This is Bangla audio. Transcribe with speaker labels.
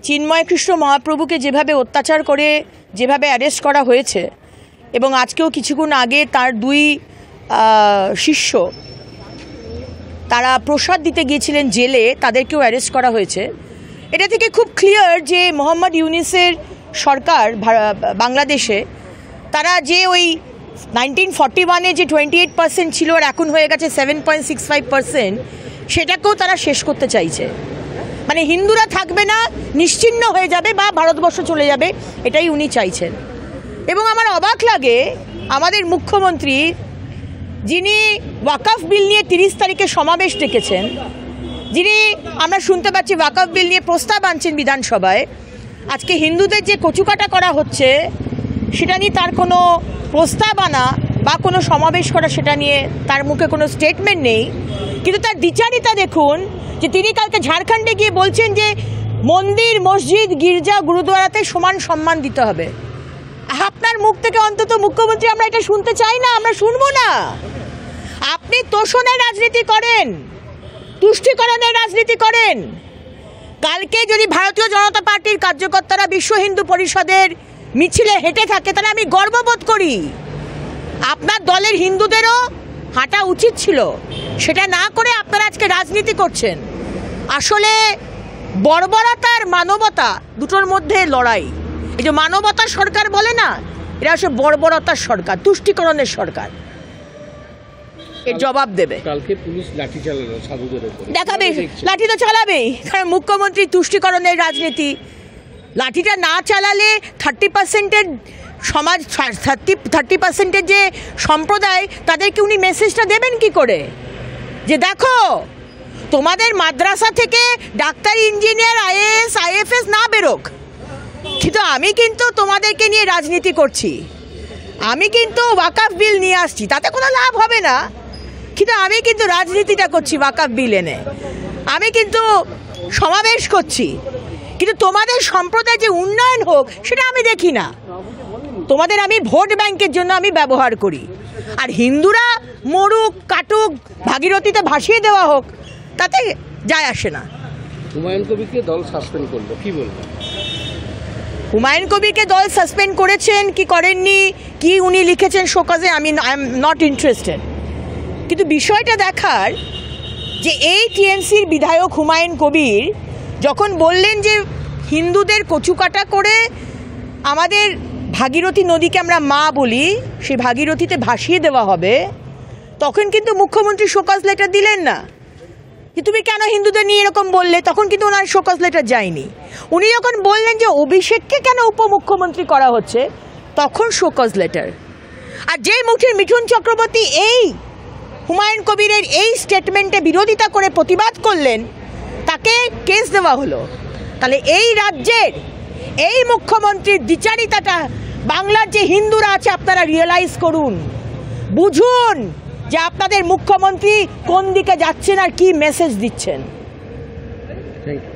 Speaker 1: চিন্ময় কৃষ্ণ মহাপ্রভুকে যেভাবে অত্যাচার করে যেভাবে অ্যারেস্ট করা হয়েছে এবং আজকেও কিছুক্ষণ আগে তার দুই শিষ্য তারা প্রসাদ দিতে গিয়েছিলেন জেলে, তাদেরকেও অ্যারেস্ট করা হয়েছে। এটা থেকে খুব ক্লিয়ার যে মোহাম্মদ ইউনূসের সরকার বাংলাদেশে তারা যে ওই 1941-এ যে 28% ছিল আর এখন হয়ে গেছে 7.65%, সেটাকেও তারা শেষ করতে চাইছে। মানে হিন্দুরা থাকবে না, নিশ্চিহ্ন হয়ে যাবে বা ভারতবর্ষ চলে যাবে, এটাই উনি চাইছেন। এবং আমার অবাক লাগে আমাদের মুখ্যমন্ত্রী, যিনি ওয়াকফ বিল নিয়ে 30 তারিখে সমাবেশ ডেকেছেন, যিনি আমরা শুনতে পাচ্ছি ওয়াকফ বিল নিয়ে প্রস্তাব আনছেন বিধানসভায়, আজকে হিন্দুদের যে কচুকাটা করা হচ্ছে সেটা নিয়ে তার কোনো প্রস্তাব আনা বা কোনো সমাবেশ করা সেটা নিয়ে তার মুখে কোনো স্টেটমেন্ট নেই। কিন্তু তার দ্বিচারিতা দেখুন যে তিনি কালকে ঝাড়খণ্ডে গিয়ে বলছেন যে মন্দির, মসজিদ, গির্জা, গুরুদ্বারাতে সমান সম্মান দিতে হবে। আপনার মুখ থেকে অন্তত মুখ্যমন্ত্রী আমরা এটা শুনতে চাই না, আমরা শুনবো না। আপনি তোষণের রাজনীতি করেন, তুষ্টিকরণের রাজনীতি করেন। কালকে যদি ভারতীয় জনতা পার্টির কার্যকর্তারা বিশ্ব হিন্দু পরিষদের মিছিলে হেঁটে থাকে তাহলে আমি গর্ববোধ করি। আপনার দলের হিন্দুদেরও হাঁটা উচিত ছিল, সেটা না করে আপনারা আজকে রাজনীতি করছেন। আসলে বর্বরতা আর মানবতা দুটোর মধ্যে লড়াই। এই যে মানবতার সরকার বলে না, এটা আসলে বর্বরতার সরকার, তুষ্টিকরণের সরকার। এর জবাব দেবে। কালকে পুলিশ লাঠি চালালো সাধুদের উপর, দেখাবে লাঠি তো চালাবেই, কারণ মুখ্যমন্ত্রী তুষ্টিকরণের রাজনীতি। লাঠিটা না চালালে 30%-এর সমাজ, 30%-এর যে সম্প্রদায়, তাদেরকে উনি মেসেজটা দেবেন কি করে যে দেখো তোমাদের মাদ্রাসা থেকে ডাক্তার, ইঞ্জিনিয়ার, IAS, IFS না বেরোক, কিন্তু আমি কিন্তু তোমাদেরকে নিয়ে রাজনীতি করছি, আমি কিন্তু ওয়াকফ বিল নিয়ে আসছি, তাতে কোনো লাভ হবে না, কিন্তু আমি কিন্তু রাজনীতিটা করছি ওয়াকফ বিল এনে, আমি কিন্তু সমাবেশ করছি, কিন্তু তোমাদের সম্প্রদায় যে উন্নয়ন হোক সেটা আমি দেখি না, তোমাদের আমি ভোট ব্যাংকের জন্য আমি ব্যবহার করি। আর হিন্দুরা মরুক, কাটুক, ভাগীরথীতে ভাসিয়ে দেওয়া হোক, তাতে যায় আসে না।
Speaker 2: হুমায়ুন কবিরকে দল সাসপেন্ড করলো, কি বলবেন?
Speaker 1: হুমায়ুন কবিরকে দল সাসপেন্ড করেছেন কি করেননি, কি উনি লিখেছেন শোকজে, আই এম নট ইন্টারেস্টেড। কিন্তু বিষয়টা দেখার যে এই টিএমসির বিধায়ক হুমায়ুন কবির যখন বললেন যে হিন্দুদের কচুকাটা করে আমাদের ভাগীরথী নদীকে আমরা মা বলি, সেই ভাগীরথীতে ভাসিয়ে দেওয়া হবে, তখন কিন্তু মুখ্যমন্ত্রী শোকজ লেটার দিলেন না যে তুমি কেন হিন্দুদের নিয়ে এরকম বললে, তখন কিন্তু ওনার শোকজ লেটার যায়নি। উনি যখন বললেন যে অভিষেককে কেন উপমুখ্যমন্ত্রী করা হচ্ছে, তখন শোকজ লেটার। আর যেই মুখের মিঠুন চক্রবর্তী এই হুমায়ুন কবিরের এই স্টেটমেন্টে বিরোধিতা করে প্রতিবাদ করলেন, তাকে কেস দেওয়া হলো। তাহলে এই রাজ্যের এই মুখ্যমন্ত্রীর দ্বিচারিতাটা বাংলার যে হিন্দুরা আছে আপনারা রিয়েলাইজ করুন, বুঝুন যে আপনাদের মুখ্যমন্ত্রী কোন দিকে যাচ্ছেন আর কি মেসেজ দিচ্ছেন।
Speaker 2: Thank you.